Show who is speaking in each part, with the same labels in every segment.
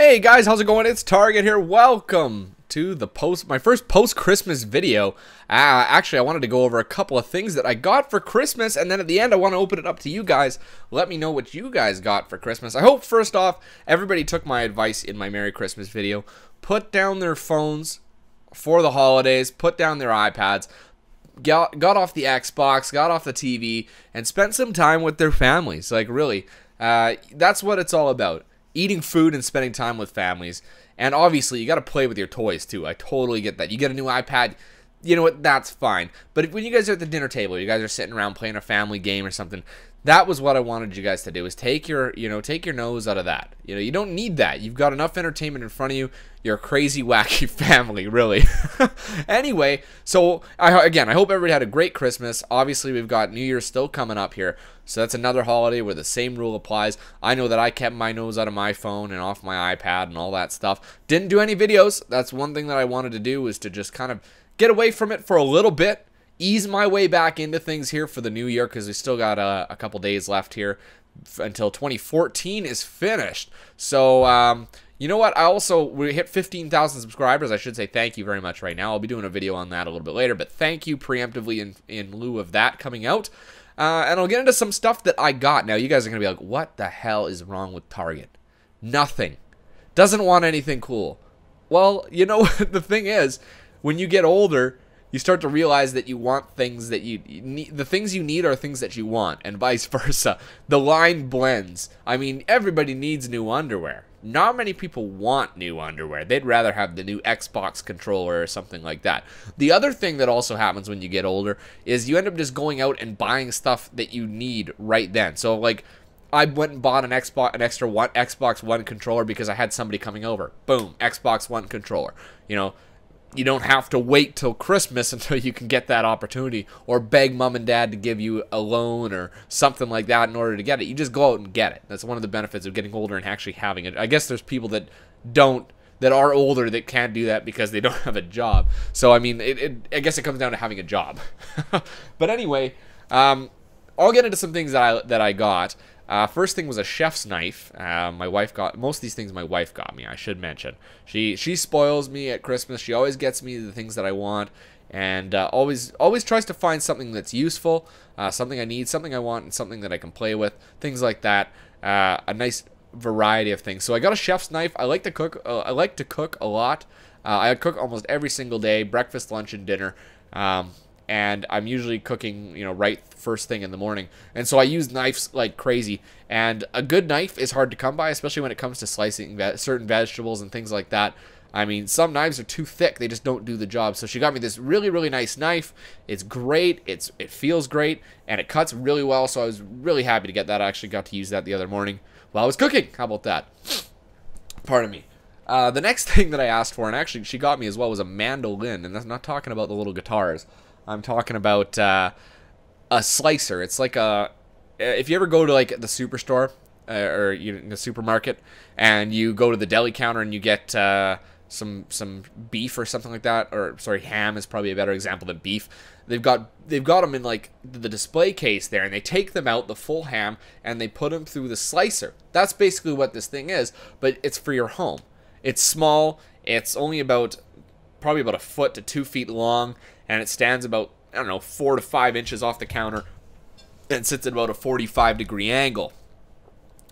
Speaker 1: Hey guys, how's it going? It's Target here. Welcome to the my first post-Christmas video. Actually, I wanted to go over a couple of things that I got for Christmas, and then at the end, I want to open it up to you guys. Let me know what you guys got for Christmas. I hope, first off, everybody took my advice in my Merry Christmas video. Put down their phones for the holidays, put down their iPads, got off the Xbox, got off the TV, and spent some time with their families. Like, really, that's what it's all about. Eating food and spending time with families. And obviously, you got to play with your toys, too. I totally get that. You get a new iPad, you know what, that's fine. But when you guys are at the dinner table, you guys are sitting around playing a family game or something, that was what I wanted you guys to do, is take your nose out of that. You know, you don't need that. You've got enough entertainment in front of you. You're a crazy, wacky family, really. Anyway, so, again, I hope everybody had a great Christmas. Obviously, we've got New Year's still coming up here. So that's another holiday where the same rule applies. I know that I kept my nose out of my phone and off my iPad and all that stuff. Didn't do any videos. That's one thing that I wanted to do, was to just kind of get away from it for a little bit. Ease my way back into things here for the new year, because we still got a couple days left here until 2014 is finished. So, you know what? We hit 15,000 subscribers. I should say thank you very much right now. I'll be doing a video on that a little bit later, but thank you preemptively in lieu of that coming out. And I'll get into some stuff that I got. Now, you guys are going to be like, what the hell is wrong with Target? Nothing. Doesn't want anything cool. Well, you know what? The thing is, when you get older, you start to realize that you want things that you need. The things you need are things that you want, and vice versa. The line blends. I mean, everybody needs new underwear. Not many people want new underwear. They'd rather have the new Xbox controller or something like that. The other thing that also happens when you get older is you end up just going out and buying stuff that you need right then. So, like, I went and bought an extra Xbox One controller because I had somebody coming over. Boom, Xbox One controller. You know, you don't have to wait till Christmas until you can get that opportunity, or beg mom and dad to give you a loan or something like that in order to get it. You just go out and get it. That's one of the benefits of getting older and actually having it. I guess there's people that are older that can't do that because they don't have a job. So, I mean, I guess it comes down to having a job. But anyway, I'll get into some things that I got. First thing was a chef's knife. My wife got most of these things. My wife got me, I should mention. She spoils me at Christmas. She always gets me the things that I want, and always tries to find something that's useful, something I need, something I want, and something that I can play with. Things like that. A nice variety of things. So I got a chef's knife. I like to cook. I like to cook a lot. I cook almost every single day, breakfast, lunch, and dinner. And I'm usually cooking, you know, right first thing in the morning. And so I use knives like crazy. And a good knife is hard to come by, especially when it comes to slicing certain vegetables and things like that. I mean, some knives are too thick. They just don't do the job. So she got me this really, really nice knife. It's great. It feels great. And it cuts really well. So I was really happy to get that. I actually got to use that the other morning while I was cooking. How about that? Pardon me. The next thing that I asked for, and actually she got me as well, was a mandolin. And that's not talking about the little guitars. I'm talking about a slicer. It's like if you ever go to like the superstore or in the supermarket, and you go to the deli counter and you get some beef or something like that, or sorry, ham is probably a better example than beef. They've got them in like the display case there, and they take them out, the full ham, and they put them through the slicer. That's basically what this thing is, but it's for your home. It's small. It's only probably about a foot to 2 feet long, and it stands about, I don't know, 4 to 5 inches off the counter, and sits at about a 45-degree angle.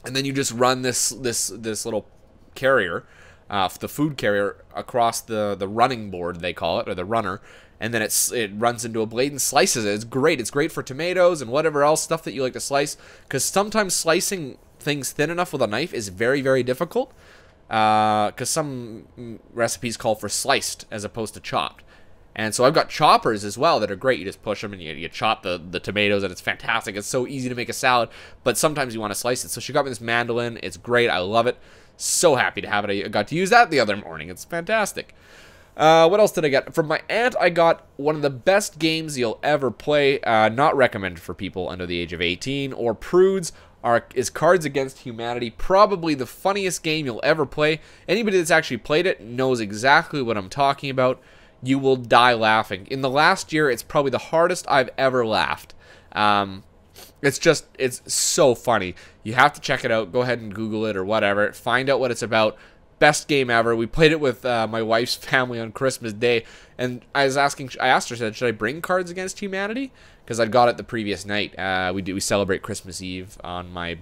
Speaker 1: And then you just run this little carrier, the food carrier, across the running board, they call it, or the runner, and then it runs into a blade and slices it. It's great. It's great for tomatoes and whatever else stuff that you like to slice, because sometimes slicing things thin enough with a knife is very, very difficult, because some recipes call for sliced as opposed to chopped. And so I've got choppers as well that are great. You just push them and you chop the tomatoes, and it's fantastic. It's so easy to make a salad, but sometimes you want to slice it. So she got me this mandolin. It's great. I love it. So happy to have it. I got to use that the other morning. It's fantastic. What else did I get? From my aunt, I got one of the best games you'll ever play. Not recommended for people under the age of 18 or prudes. Is Cards Against Humanity. Probably the funniest game you'll ever play. Anybody that's actually played it knows exactly what I'm talking about. You will die laughing. In the last year, it's probably the hardest I've ever laughed. It's so funny. You have to check it out. Go ahead and Google it or whatever. Find out what it's about. best game ever. We played it with my wife's family on Christmas Day, and I asked her, should I bring Cards Against Humanity? Because I'd got it the previous night. We celebrate Christmas Eve on my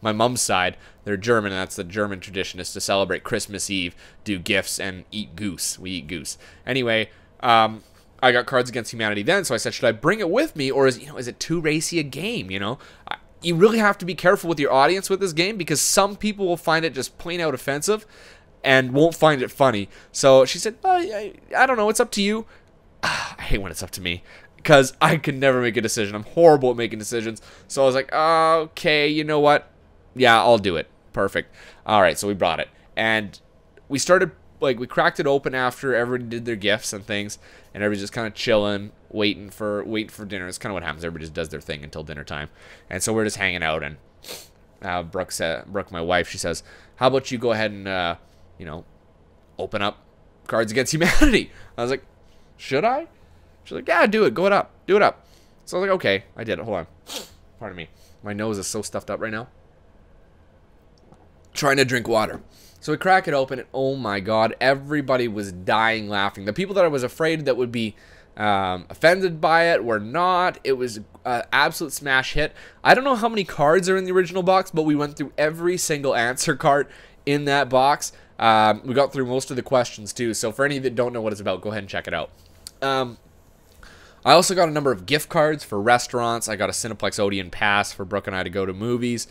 Speaker 1: mom's side. They're German, and that's the German tradition, is to celebrate Christmas Eve, do gifts, and eat goose. We eat goose. Anyway, I got Cards Against Humanity then, so I said, should I bring it with me, or is it too racy a game? You really have to be careful with your audience with this game, because some people will find it just plain out offensive and won't find it funny. So she said, I don't know, it's up to you. I hate when it's up to me, because I can never make a decision. I'm horrible at making decisions. So I was like, okay, you know what? Yeah, I'll do it. Perfect. All right, so we brought it. And we started, we cracked it open after everybody did their gifts and things, and everybody's just kind of chilling, waiting for dinner. It's kind of what happens. Everybody just does their thing until dinner time. And so we're just hanging out, and Brooke, my wife, she says, how about you go ahead and, open up Cards Against Humanity? I was like, should I? She's like, yeah, do it. Go it up. Do it up. So I was like, okay. I did it. Hold on. Pardon me. My nose is so stuffed up right now. Trying to drink water. So we crack it open, and oh my god, everybody was dying laughing. The people that I was afraid that would be offended by it were not. It was an absolute smash hit. I don't know how many cards are in the original box, but we went through every single answer card in that box. We got through most of the questions too, so for any that don't know what it's about, go ahead and check it out. I also got a number of gift cards for restaurants. I got a Cineplex Odeon pass for Brooke and I to go to movies.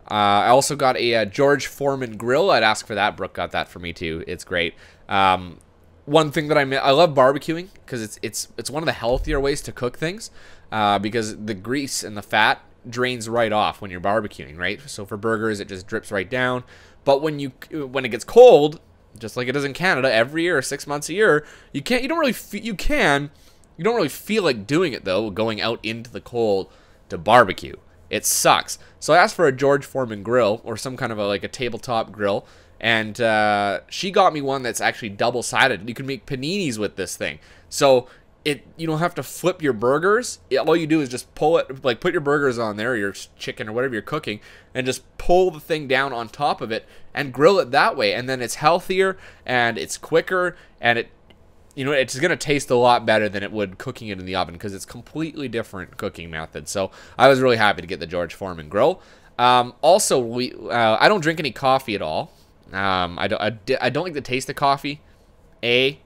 Speaker 1: I also got a George Foreman grill. I'd ask for that. Brooke got that for me too. It's great. One thing that I love barbecuing, because it's one of the healthier ways to cook things, because the grease and the fat drains right off when you're barbecuing, right? So for burgers, it just drips right down. But when it gets cold, just like it does in Canada every year, 6 months a year, you don't really feel like doing it though, going out into the cold to barbecue. It sucks. So I asked for a George Foreman grill, or some kind of a tabletop grill, and she got me one that's actually double-sided. You can make paninis with this thing. So you don't have to flip your burgers. All you do is just pull it, put your burgers on there, or your chicken or whatever you're cooking, and just pull the thing down on top of it and grill it that way. And then it's healthier and it's quicker, and it's going to taste a lot better than it would cooking it in the oven, because it's completely different cooking method. So I was really happy to get the George Foreman grill. Also, I don't drink any coffee at all. I don't like the taste of coffee. B,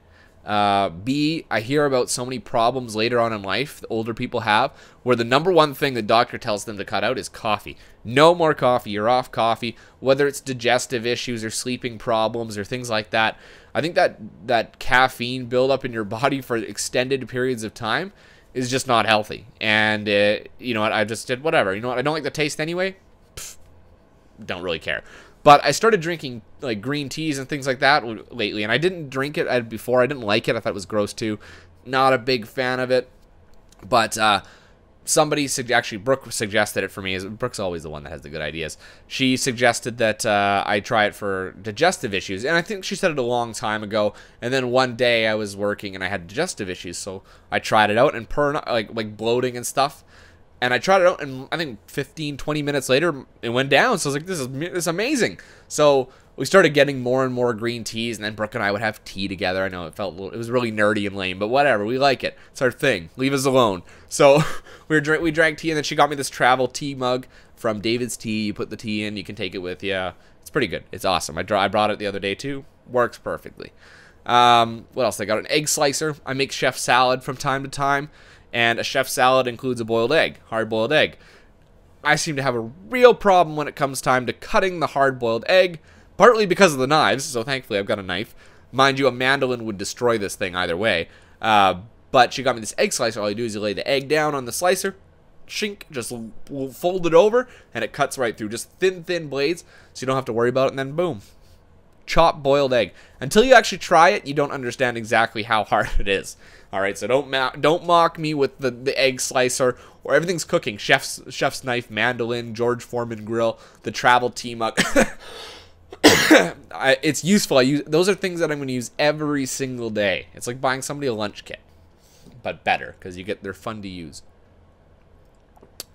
Speaker 1: I hear about so many problems later on in life that older people have, where the number one thing the doctor tells them to cut out is coffee. No more coffee. You're off coffee, whether it's digestive issues or sleeping problems or things like that. I think that caffeine buildup in your body for extended periods of time is just not healthy. And you know what? I just did whatever. You know what? I don't like the taste anyway. Don't really care. But I started drinking green teas and things like that lately, and I didn't drink it before. I didn't like it. I thought it was gross too. Not a big fan of it. But Brooke suggested it for me. Brooke's always the one that has the good ideas. She suggested that I try it for digestive issues, and I think she said it a long time ago. And then one day I was working and I had digestive issues, so I tried it out, and like bloating and stuff. And I tried it out, and I think 15, 20 minutes later, it went down. So I was like, this is amazing. So we started getting more and more green teas, and then Brooke and I would have tea together. I know it was really nerdy and lame, but whatever. We like it. It's our thing. Leave us alone. So we drank tea, and then she got me this travel tea mug from David's Tea. You put the tea in, you can take it with you. It's pretty good. It's awesome. I brought it the other day too. Works perfectly. What else? I got an egg slicer. I make chef salad from time to time. And a chef salad includes a boiled egg, hard-boiled egg. I seem to have a real problem when it comes time to cutting the hard-boiled egg, partly because of the knives, so thankfully I've got a knife. Mind you, a mandolin would destroy this thing either way. But she got me this egg slicer. All you do is you lay the egg down on the slicer, shink, just fold it over, and it cuts right through. Just thin blades, so you don't have to worry about it, and then boom. Chopped boiled egg. Until you actually try it, you don't understand exactly how hard it is. All right, so don't mock me with the egg slicer or everything's cooking. Chef's knife, mandolin, George Foreman grill, the travel tea mug. It's useful. Those are things that I'm going to use every single day. It's like buying somebody a lunch kit, but better, because they're fun to use.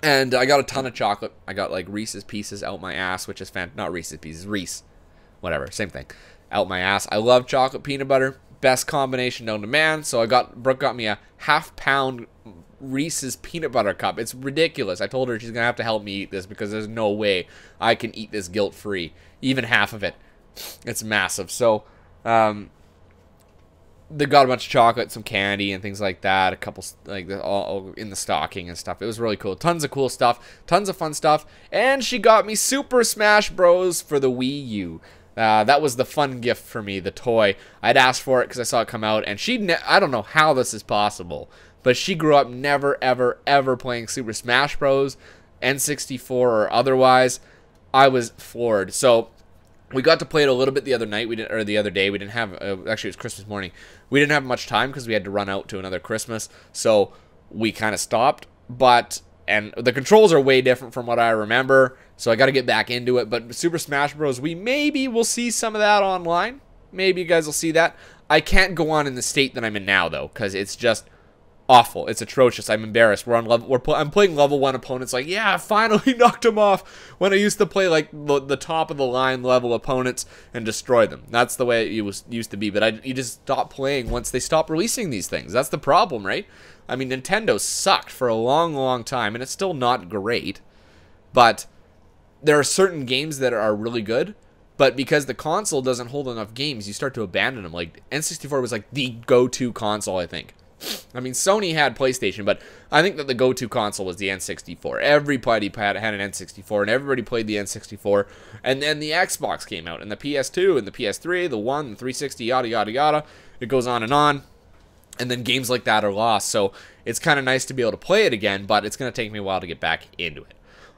Speaker 1: And I got a ton of chocolate. I got like Reese's Pieces out my ass, which is not Reese's Pieces, Reese. Whatever, same thing. Out my ass. I love chocolate peanut butter. Best combination known to man. So Brooke got me a half-pound Reese's peanut butter cup. It's ridiculous. I told her she's gonna have to help me eat this because there's no way I can eat this guilt-free. Even half of it. It's massive. So, they got a bunch of chocolate, some candy, and things like that. A couple, like, all in the stocking and stuff. It was really cool. Tons of cool stuff. Tons of fun stuff. And she got me Super Smash Bros. For the Wii U. That was the fun gift for me, the toy. I'd asked for it because I saw it come out. And I don't know how this is possible, but she grew up never, ever, ever playing Super Smash Bros. N64 or otherwise. I was floored. So we got to play it a little bit the other night, the other day. We didn't have, actually it was Christmas morning. We didn't have much time because we had to run out to another Christmas, so we kind of stopped. And the controls are way different from what I remember, so I got to get back into it. But Super Smash Bros, we maybe will see some of that online. Maybe you guys will see that. I can't go on in the state that I'm in now though, because it's just awful. It's atrocious. I'm embarrassed. I'm playing level 1 opponents like, yeah, I finally knocked him off, when I used to play like the top of the line level opponents and destroy them. That's the way it used to be, but you just stop playing once they stop releasing these things. That's the problem, right? I mean, Nintendo sucked for a long, long time, and it's still not great, but there are certain games that are really good, but because the console doesn't hold enough games, you start to abandon them. Like, N64 was like the go-to console, I think. I mean, Sony had PlayStation, but I think that the go-to console was the N64. Everybody had an N64, and everybody played the N64. And then the Xbox came out, and the PS2, and the PS3, the One, the 360, yada, yada, yada. It goes on. And then games like that are lost. So it's kind of nice to be able to play it again, but it's going to take me a while to get back into it.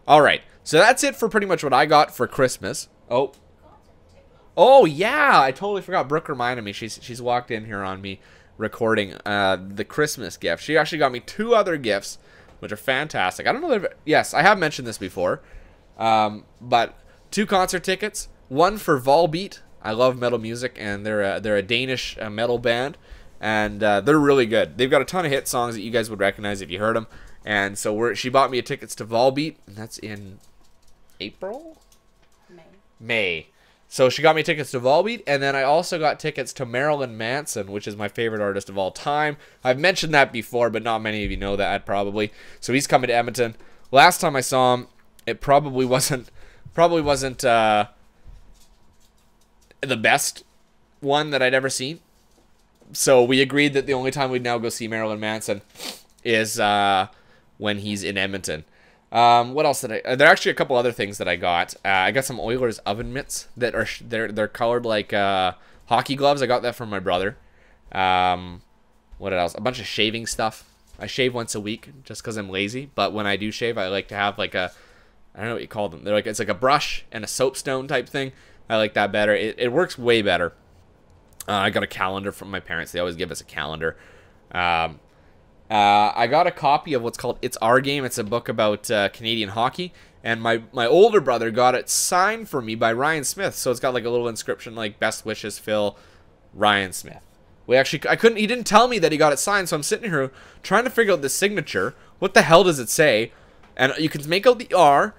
Speaker 1: All right, so that's it for pretty much what I got for Christmas. Oh yeah, I totally forgot. Brooke reminded me. She's walked in here on me recording the Christmas gift. She actually got me 2 other gifts, which are fantastic. I don't know if, yes, I have mentioned this before, but 2 concert tickets. One for Volbeat. I love metal music, and they're a Danish metal band, and they're really good. They've got a ton of hit songs that you guys would recognize if you heard them. And so she bought me tickets to Volbeat, and that's in April? May. So she got me tickets to Volbeat, and then I also got tickets to Marilyn Manson, which is my favorite artist of all time. I've mentioned that before, but not many of you know that probably. So he's coming to Edmonton. Last time I saw him, it probably wasn't the best one that I'd ever seen. So we agreed that the only time we'd now go see Marilyn Manson is when he's in Edmonton. What else did I? There are actually a couple other things that I got. I got some Oilers oven mitts that are they're colored like hockey gloves. I got that from my brother. What else? A bunch of shaving stuff. I shave once a week just because I'm lazy. But when I do shave, I like to have like I don't know what you call them. It's like a brush and a soapstone type thing. I like that better. It works way better. I got a calendar from my parents. They always give us a calendar. I got a copy of what's called It's Our Game. It's a book about Canadian hockey, and my older brother got it signed for me by Ryan Smith. So it's got like a little inscription like "Best wishes, Phil, Ryan Smith." He didn't tell me that he got it signed, so I'm sitting here trying to figure out the signature. What the hell does it say? And you can make out the R,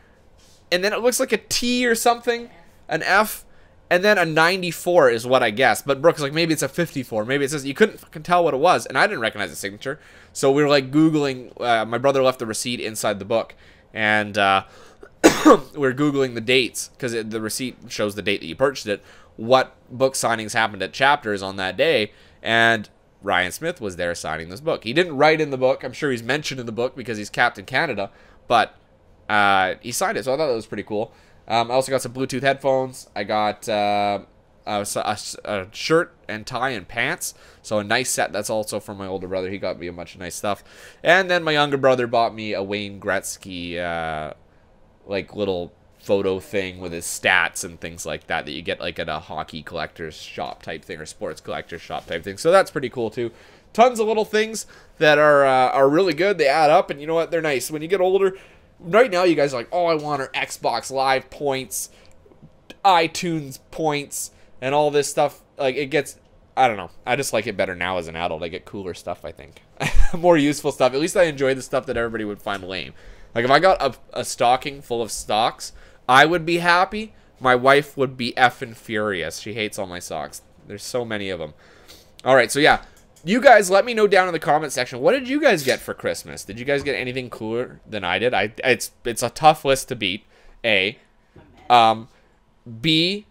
Speaker 1: and then it looks like a T or something, an F, and then a 94 is what I guessed. But Brooke's like, maybe it's a 54. Maybe it says, you couldn't fucking tell what it was. And I didn't recognize the signature. So we were like Googling. My brother left the receipt inside the book. And we were Googling the dates, because the receipt shows the date that you purchased it. What book signings happened at Chapters on that day. And Ryan Smith was there signing this book. He didn't write in the book. I'm sure he's mentioned in the book because he's Captain Canada. But he signed it. So I thought that was pretty cool. I also got some Bluetooth headphones. I got a shirt and tie and pants. So a nice set. That's also from my older brother. He got me a bunch of nice stuff. And then my younger brother bought me a Wayne Gretzky like little photo thing with his stats and things like that you get like at a hockey collector's shop type thing or sports collector's shop type thing. So that's pretty cool too. Tons of little things that are really good. They add up, and you know what? They're nice. When you get older, right now you guys are like, oh, I want our Xbox Live points, iTunes points, and all this stuff. Like, it gets, I don't know. I just like it better now as an adult. I get cooler stuff, I think. More useful stuff. At least I enjoy the stuff that everybody would find lame. Like, if I got a stocking full of socks, I would be happy. My wife would be effing furious. She hates all my socks. There's so many of them. All right, so yeah. You guys, let me know down in the comment section. What did you guys get for Christmas? Did you guys get anything cooler than I did? It's a tough list to beat. A. B.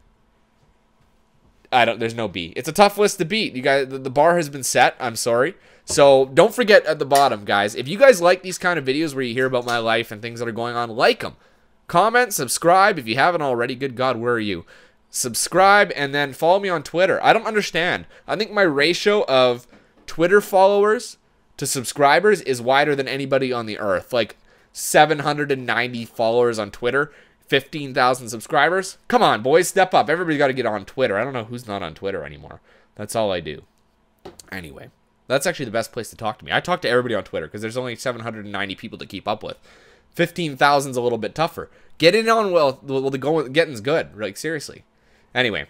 Speaker 1: There's no B. It's a tough list to beat. You guys, the bar has been set. I'm sorry. So don't forget at the bottom, guys. If you guys like these kind of videos where you hear about my life and things that are going on, like them. Comment, subscribe. If you haven't already, good God, where are you? Subscribe and then follow me on Twitter. I don't understand. I think my ratio of Twitter followers to subscribers is wider than anybody on the earth. Like 790 followers on Twitter, 15,000 subscribers. Come on, boys, step up. Everybody got to get on Twitter. I don't know who's not on Twitter anymore. That's all I do. Anyway, that's actually the best place to talk to me. I talk to everybody on Twitter because there's only 790 people to keep up with. 15,000's a little bit tougher. Get in on the getting's good. Like, seriously. Anyway,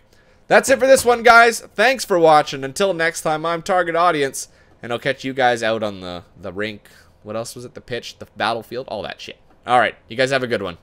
Speaker 1: that's it for this one, guys. Thanks for watching. Until next time, I'm Target Audience, and I'll catch you guys out on the rink. What else was it? The pitch, the battlefield, all that shit. All right, you guys have a good one.